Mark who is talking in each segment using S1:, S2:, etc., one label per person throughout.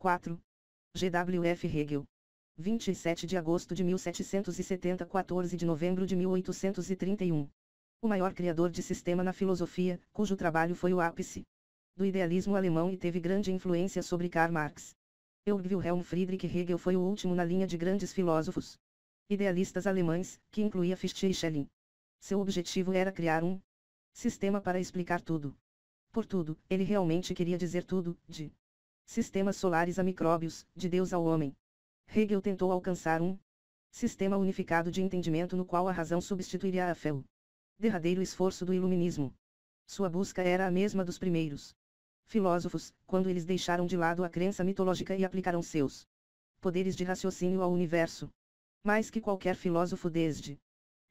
S1: 4. G.W.F. Hegel. 27 de agosto de 1770 – 14 de novembro de 1831. O maior criador de sistema na filosofia, cujo trabalho foi o ápice do idealismo alemão e teve grande influência sobre Karl Marx. Wilhelm Friedrich Hegel foi o último na linha de grandes filósofos idealistas alemães, que incluía Fichte e Schelling. Seu objetivo era criar um sistema para explicar tudo. Por tudo, ele realmente queria dizer tudo, de sistemas solares a micróbios, de Deus ao homem. Hegel tentou alcançar um sistema unificado de entendimento no qual a razão substituiria a fé. O derradeiro esforço do iluminismo. Sua busca era a mesma dos primeiros filósofos, quando eles deixaram de lado a crença mitológica e aplicaram seus poderes de raciocínio ao universo. Mais que qualquer filósofo desde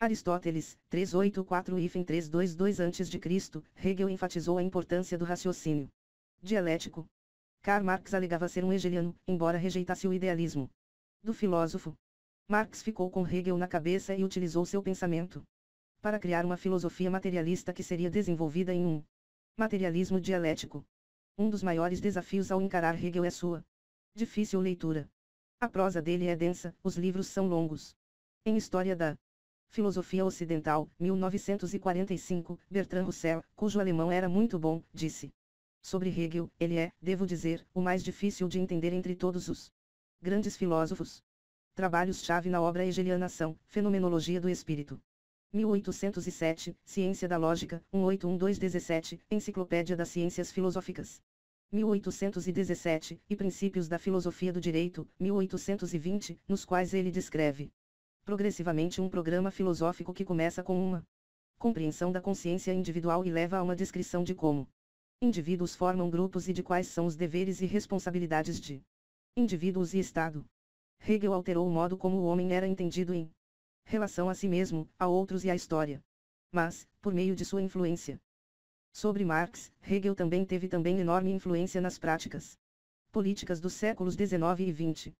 S1: Aristóteles, 384-322 a.C., Hegel enfatizou a importância do raciocínio dialético. Karl Marx alegava ser um hegeliano, embora rejeitasse o idealismo do filósofo. Marx ficou com Hegel na cabeça e utilizou seu pensamento para criar uma filosofia materialista que seria desenvolvida em um materialismo dialético. Um dos maiores desafios ao encarar Hegel é sua difícil leitura. A prosa dele é densa, os livros são longos. Em História da Filosofia Ocidental, 1945, Bertrand Russell, cujo alemão era muito bom, disse sobre Hegel: ele é, devo dizer, o mais difícil de entender entre todos os grandes filósofos. Trabalhos-chave na obra hegeliana são Fenomenologia do Espírito. 1807, Ciência da Lógica, 1812-17, Enciclopédia das Ciências Filosóficas. 1817, e Princípios da Filosofia do Direito, 1820, nos quais ele descreve progressivamente um programa filosófico que começa com uma compreensão da consciência individual e leva a uma descrição de como indivíduos formam grupos e de quais são os deveres e responsabilidades de indivíduos e Estado. Hegel alterou o modo como o homem era entendido em relação a si mesmo, a outros e à história. Mas, por meio de sua influência sobre Marx, Hegel também teve enorme influência nas práticas políticas dos séculos XIX e XX.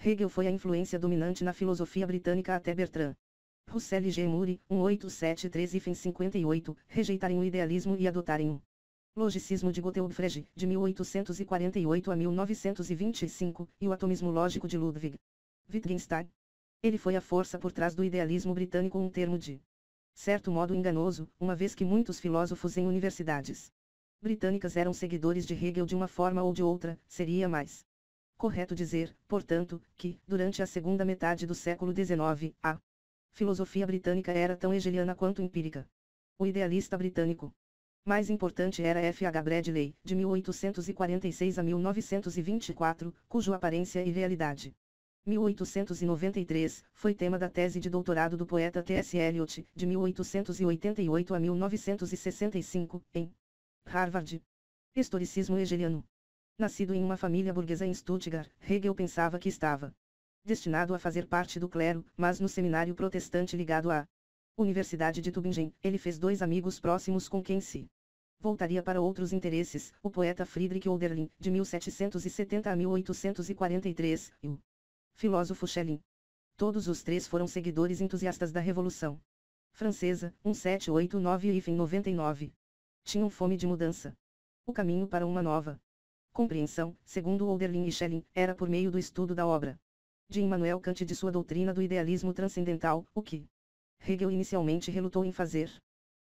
S1: Hegel foi a influência dominante na filosofia britânica até Bertrand Russell e G. Moore, 1873-58, rejeitarem o idealismo e adotarem o logicismo de Gotthelf Frege, de 1848 a 1925, e o atomismo lógico de Ludwig Wittgenstein. Ele foi a força por trás do idealismo britânico, um termo de certo modo enganoso, uma vez que muitos filósofos em universidades britânicas eram seguidores de Hegel de uma forma ou de outra. Seria mais correto dizer, portanto, que, durante a segunda metade do século XIX, a filosofia britânica era tão hegeliana quanto empírica. O idealista britânico mais importante era F. H. Bradley, de 1846 a 1924, cuja aparência e realidade 1893, foi tema da tese de doutorado do poeta T.S. Eliot, de 1888 a 1965, em Harvard. Historicismo hegeliano. Nascido em uma família burguesa em Stuttgart, Hegel pensava que estava destinado a fazer parte do clero, mas no seminário protestante ligado à Universidade de Tübingen, ele fez dois amigos próximos com quem se voltaria para outros interesses, o poeta Friedrich Hölderlin, de 1770 a 1843, e o filósofo Schelling. Todos os três foram seguidores entusiastas da Revolução Francesa, 1789-99. Tinham fome de mudança. O caminho para uma nova compreensão, segundo Hölderlin e Schelling, era por meio do estudo da obra de Immanuel Kant e de sua doutrina do idealismo transcendental, o que Hegel inicialmente relutou em fazer.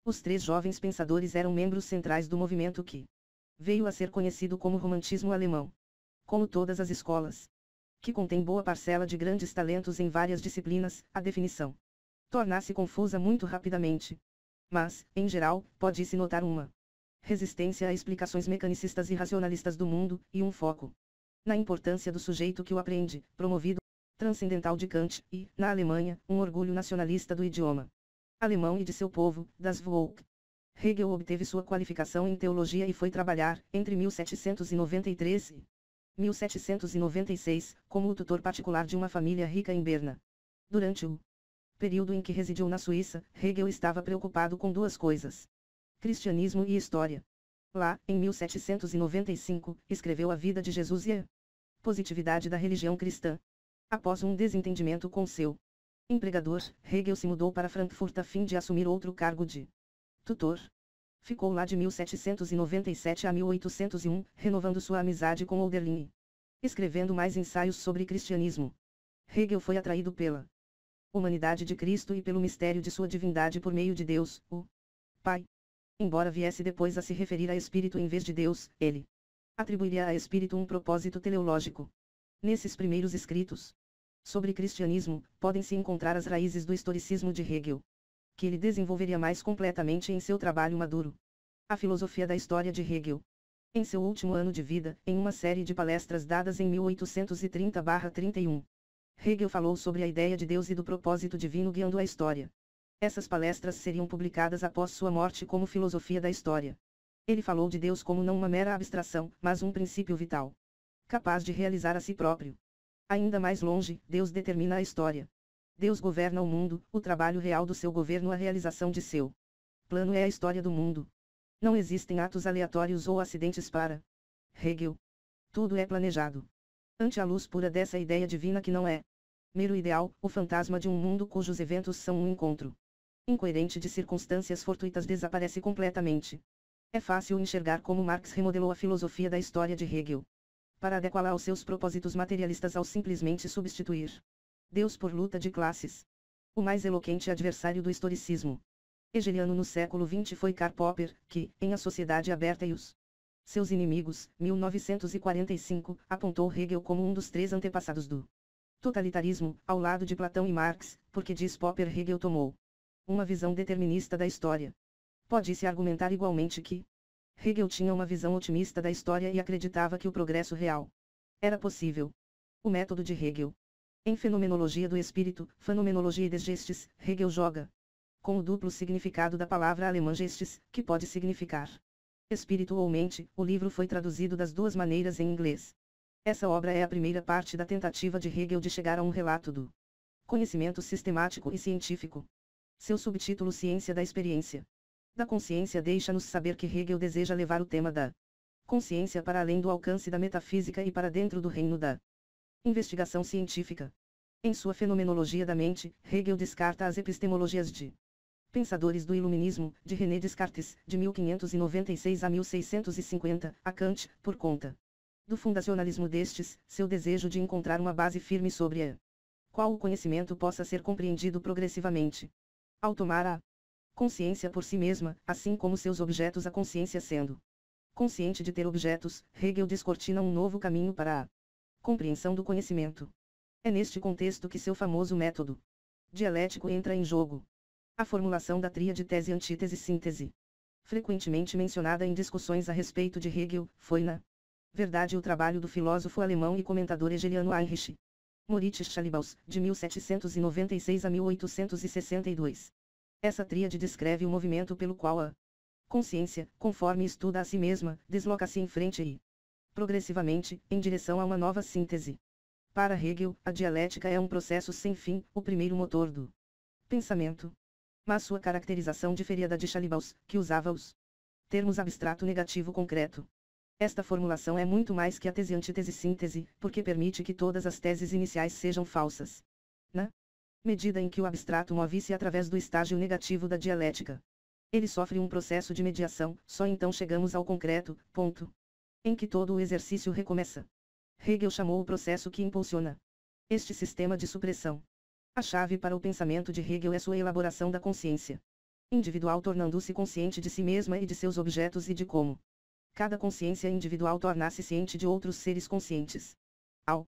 S1: Os três jovens pensadores eram membros centrais do movimento que veio a ser conhecido como romantismo alemão. Como todas as escolas que contém boa parcela de grandes talentos em várias disciplinas, a definição torna-se confusa muito rapidamente. Mas, em geral, pode-se notar uma resistência a explicações mecanicistas e racionalistas do mundo, e um foco na importância do sujeito que o apreende, promovido transcendental de Kant, e, na Alemanha, um orgulho nacionalista do idioma alemão e de seu povo, das Volk. Hegel obteve sua qualificação em teologia e foi trabalhar, entre 1793 e 1796, como o tutor particular de uma família rica em Berna. Durante o período em que residiu na Suíça, Hegel estava preocupado com duas coisas: cristianismo e história. Lá, em 1795, escreveu A Vida de Jesus e a Positividade da Religião Cristã. Após um desentendimento com seu empregador, Hegel se mudou para Frankfurt a fim de assumir outro cargo de tutor. Ficou lá de 1797 a 1801, renovando sua amizade com Hölderlin e escrevendo mais ensaios sobre cristianismo. Hegel foi atraído pela humanidade de Cristo e pelo mistério de sua divindade por meio de Deus, o Pai. Embora viesse depois a se referir a Espírito em vez de Deus, ele atribuiria a Espírito um propósito teleológico. Nesses primeiros escritos sobre cristianismo, podem-se encontrar as raízes do historicismo de Hegel, que ele desenvolveria mais completamente em seu trabalho maduro. A filosofia da história de Hegel. Em seu último ano de vida, em uma série de palestras dadas em 1830-31, Hegel falou sobre a ideia de Deus e do propósito divino guiando a história. Essas palestras seriam publicadas após sua morte como filosofia da história. Ele falou de Deus como não uma mera abstração, mas um princípio vital, capaz de realizar a si próprio. Ainda mais longe, Deus determina a história. Deus governa o mundo, o trabalho real do seu governo, a realização de seu plano é a história do mundo. Não existem atos aleatórios ou acidentes para Hegel. Tudo é planejado. Ante a luz pura dessa ideia divina que não é mero ideal, o fantasma de um mundo cujos eventos são um encontro incoerente de circunstâncias fortuitas desaparece completamente. É fácil enxergar como Marx remodelou a filosofia da história de Hegel, para adequá-la aos seus propósitos materialistas ao simplesmente substituir Deus por luta de classes. O mais eloquente adversário do historicismo hegeliano no século XX foi Karl Popper, que, em A Sociedade Aberta e os Seus Inimigos, 1945, apontou Hegel como um dos três antepassados do totalitarismo, ao lado de Platão e Marx, porque diz Popper Hegel tomou uma visão determinista da história. Pode-se argumentar igualmente que Hegel tinha uma visão otimista da história e acreditava que o progresso real era possível. O método de Hegel. Em Fenomenologia do Espírito, Phänomenologie des Geistes, Hegel joga com o duplo significado da palavra alemã Geistes, que pode significar espírito ou mente. O livro foi traduzido das duas maneiras em inglês. Essa obra é a primeira parte da tentativa de Hegel de chegar a um relato do conhecimento sistemático e científico. Seu subtítulo Ciência da Experiência da Consciência deixa-nos saber que Hegel deseja levar o tema da consciência para além do alcance da metafísica e para dentro do reino da investigação científica. Em sua Fenomenologia da Mente, Hegel descarta as epistemologias de pensadores do Iluminismo, de René Descartes, de 1596 a 1650, a Kant, por conta do fundacionalismo destes, seu desejo de encontrar uma base firme sobre a qual o conhecimento possa ser compreendido progressivamente. Ao tomar a consciência por si mesma, assim como seus objetos, a consciência sendo consciente de ter objetos, Hegel descortina um novo caminho para a compreensão do conhecimento. É neste contexto que seu famoso método dialético entra em jogo. A formulação da tríade tese-antítese-síntese, frequentemente mencionada em discussões a respeito de Hegel, foi na verdade o trabalho do filósofo alemão e comentador hegeliano Heinrich Moritz Schallibaus, de 1796 a 1862. Essa tríade descreve o movimento pelo qual a consciência, conforme estuda a si mesma, desloca-se em frente e, progressivamente, em direção a uma nova síntese. Para Hegel, a dialética é um processo sem fim, o primeiro motor do pensamento. Mas sua caracterização diferia da de Schallibaus, que usava os termos abstrato negativo concreto. Esta formulação é muito mais que a tese-antítese-síntese, porque permite que todas as teses iniciais sejam falsas. Na medida em que o abstrato move-se através do estágio negativo da dialética, ele sofre um processo de mediação, só então chegamos ao concreto, ponto em que todo o exercício recomeça. Hegel chamou o processo que impulsiona este sistema de supressão. A chave para o pensamento de Hegel é sua elaboração da consciência individual, tornando-se consciente de si mesma e de seus objetos e de como cada consciência individual torna-se ciente de outros seres conscientes. Ao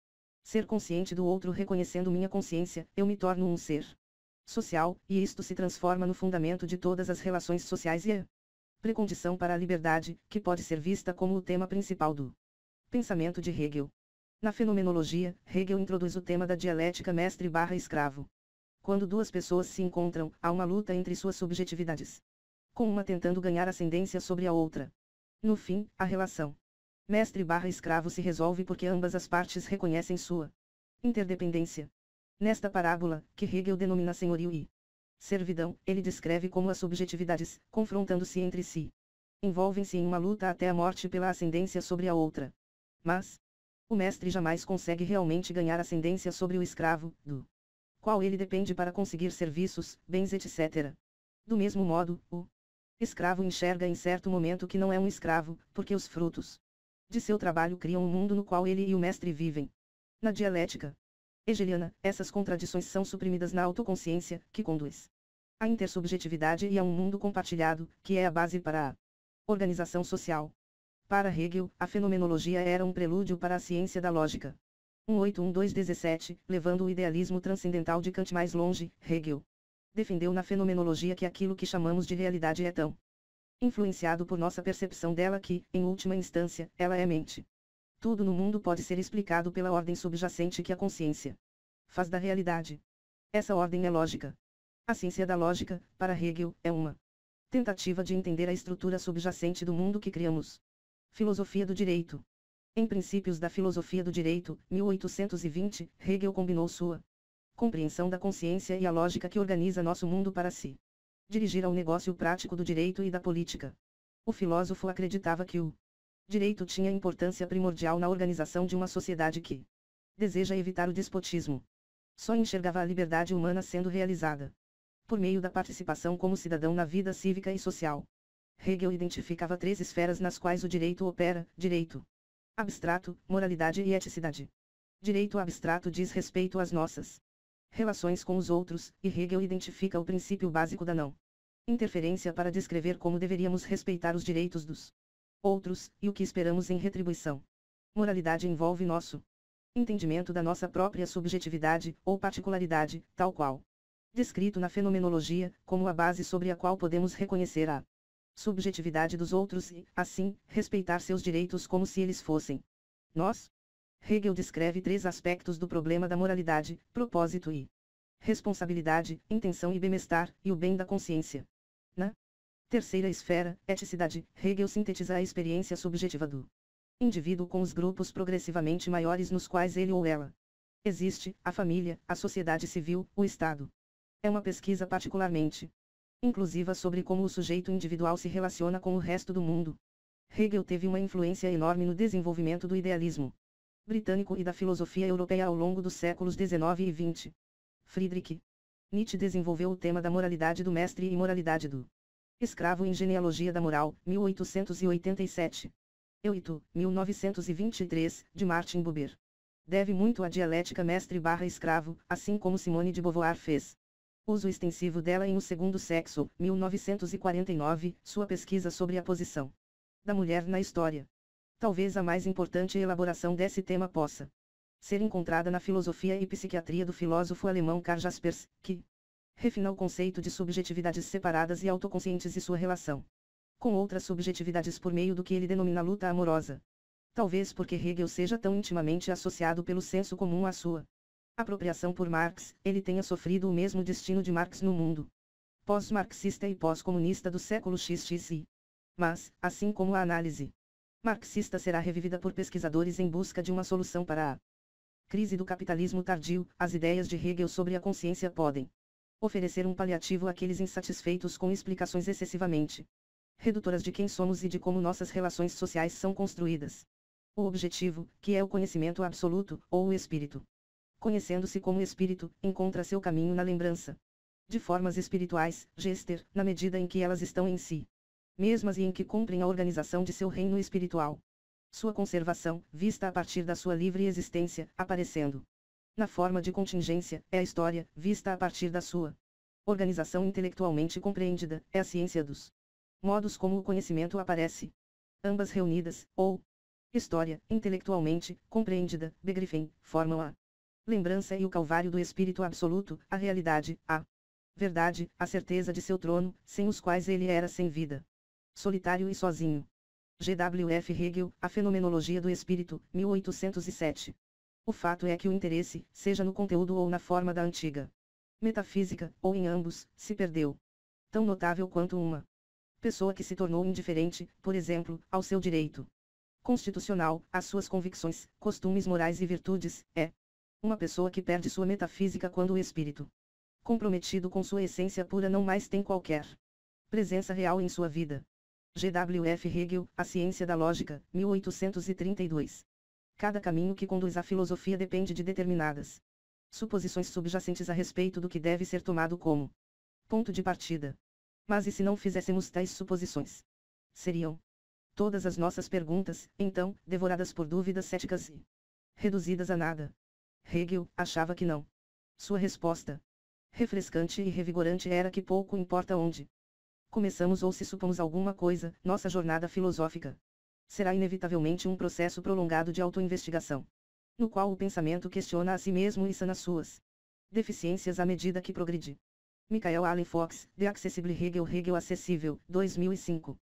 S1: ser consciente do outro reconhecendo minha consciência, eu me torno um ser social, e isto se transforma no fundamento de todas as relações sociais e a precondição para a liberdade, que pode ser vista como o tema principal do pensamento de Hegel. Na fenomenologia, Hegel introduz o tema da dialética mestre/escravo. Quando duas pessoas se encontram, há uma luta entre suas subjetividades, com uma tentando ganhar ascendência sobre a outra. No fim, a relação mestre/escravo se resolve porque ambas as partes reconhecem sua interdependência. Nesta parábola, que Hegel denomina senhorio e servidão, ele descreve como as subjetividades, confrontando-se entre si, envolvem-se em uma luta até a morte pela ascendência sobre a outra. Mas o mestre jamais consegue realmente ganhar ascendência sobre o escravo, do qual ele depende para conseguir serviços, bens, etc. Do mesmo modo, o escravo enxerga em certo momento que não é um escravo, porque os frutos De seu trabalho criam um mundo no qual ele e o mestre vivem. Na dialética hegeliana, essas contradições são suprimidas na autoconsciência, que conduz à intersubjetividade e a um mundo compartilhado, que é a base para a organização social. Para Hegel, a fenomenologia era um prelúdio para a ciência da lógica. 1812-17, levando o idealismo transcendental de Kant mais longe, Hegel defendeu na fenomenologia que aquilo que chamamos de realidade é tão influenciado por nossa percepção dela que, em última instância, ela é mente. Tudo no mundo pode ser explicado pela ordem subjacente que a consciência faz da realidade. Essa ordem é lógica. A ciência da lógica, para Hegel, é uma tentativa de entender a estrutura subjacente do mundo que criamos. Filosofia do direito. Em Princípios da Filosofia do Direito, 1820, Hegel combinou sua compreensão da consciência e a lógica que organiza nosso mundo para si dirigir ao negócio prático do direito e da política. O filósofo acreditava que o direito tinha importância primordial na organização de uma sociedade que deseja evitar o despotismo. Só enxergava a liberdade humana sendo realizada por meio da participação como cidadão na vida cívica e social. Hegel identificava 3 esferas nas quais o direito opera: direito abstrato, moralidade e eticidade. Direito abstrato diz respeito às nossas relações com os outros, e Hegel identifica o princípio básico da não interferência para descrever como deveríamos respeitar os direitos dos outros, e o que esperamos em retribuição. Moralidade envolve nosso entendimento da nossa própria subjetividade, ou particularidade, tal qual descrito na fenomenologia, como a base sobre a qual podemos reconhecer a subjetividade dos outros e, assim, respeitar seus direitos como se eles fossem nós. Hegel descreve 3 aspectos do problema da moralidade: propósito e responsabilidade, intenção e bem-estar, e o bem da consciência. Na terceira esfera, eticidade, Hegel sintetiza a experiência subjetiva do indivíduo com os grupos progressivamente maiores nos quais ele ou ela existe: a família, a sociedade civil, o Estado. É uma pesquisa particularmente inclusiva sobre como o sujeito individual se relaciona com o resto do mundo. Hegel teve uma influência enorme no desenvolvimento do idealismo britânico e da filosofia europeia ao longo dos séculos XIX e XX. Friedrich Nietzsche desenvolveu o tema da moralidade do mestre e imoralidade do escravo em Genealogia da Moral, 1887. Eito, 1923, de Martin Buber. Deve muito à dialética mestre/escravo, assim como Simone de Beauvoir fez uso extensivo dela em O Segundo Sexo, 1949, sua pesquisa sobre a posição da mulher na história. Talvez a mais importante elaboração desse tema possa ser encontrada na filosofia e psiquiatria do filósofo alemão Karl Jaspers, que refina o conceito de subjetividades separadas e autoconscientes e sua relação com outras subjetividades por meio do que ele denomina luta amorosa. Talvez porque Hegel seja tão intimamente associado pelo senso comum à sua apropriação por Marx, ele tenha sofrido o mesmo destino de Marx no mundo pós-marxista e pós-comunista do século XXI. Mas, assim como a análise marxista será revivida por pesquisadores em busca de uma solução para a crise do capitalismo tardio, as ideias de Hegel sobre a consciência podem oferecer um paliativo àqueles insatisfeitos com explicações excessivamente redutoras de quem somos e de como nossas relações sociais são construídas. O objetivo, que é o conhecimento absoluto, ou o espírito, conhecendo-se como espírito, encontra seu caminho na lembrança de formas espirituais, gester, na medida em que elas estão em si mesmas e em que cumprem a organização de seu reino espiritual. Sua conservação, vista a partir da sua livre existência, aparecendo na forma de contingência, é a história, vista a partir da sua organização intelectualmente compreendida, é a ciência dos modos como o conhecimento aparece. Ambas reunidas, ou história, intelectualmente compreendida, Begriffen, formam a lembrança e o calvário do espírito absoluto, a realidade, a verdade, a certeza de seu trono, sem os quais ele era sem vida, solitário e sozinho. G.W.F. Hegel, A Fenomenologia do Espírito, 1807. O fato é que o interesse, seja no conteúdo ou na forma da antiga metafísica, ou em ambos, se perdeu. Tão notável quanto uma pessoa que se tornou indiferente, por exemplo, ao seu direito constitucional, às suas convicções, costumes morais e virtudes, é uma pessoa que perde sua metafísica quando o espírito, comprometido com sua essência pura, não mais tem qualquer presença real em sua vida. G.W.F. Hegel, A Ciência da Lógica, 1832. Cada caminho que conduz à filosofia depende de determinadas suposições subjacentes a respeito do que deve ser tomado como ponto de partida. Mas e se não fizéssemos tais suposições? Seriam Todas as nossas perguntas, então, devoradas por dúvidas céticas e reduzidas a nada. Hegel achava que não. Sua resposta, refrescante e revigorante, era que pouco importa onde começamos ou se supomos alguma coisa, nossa jornada filosófica será inevitavelmente um processo prolongado de autoinvestigação, no qual o pensamento questiona a si mesmo e sana suas deficiências à medida que progride. Michael Allen Fox, The Accessible Hegel Acessível, 2005.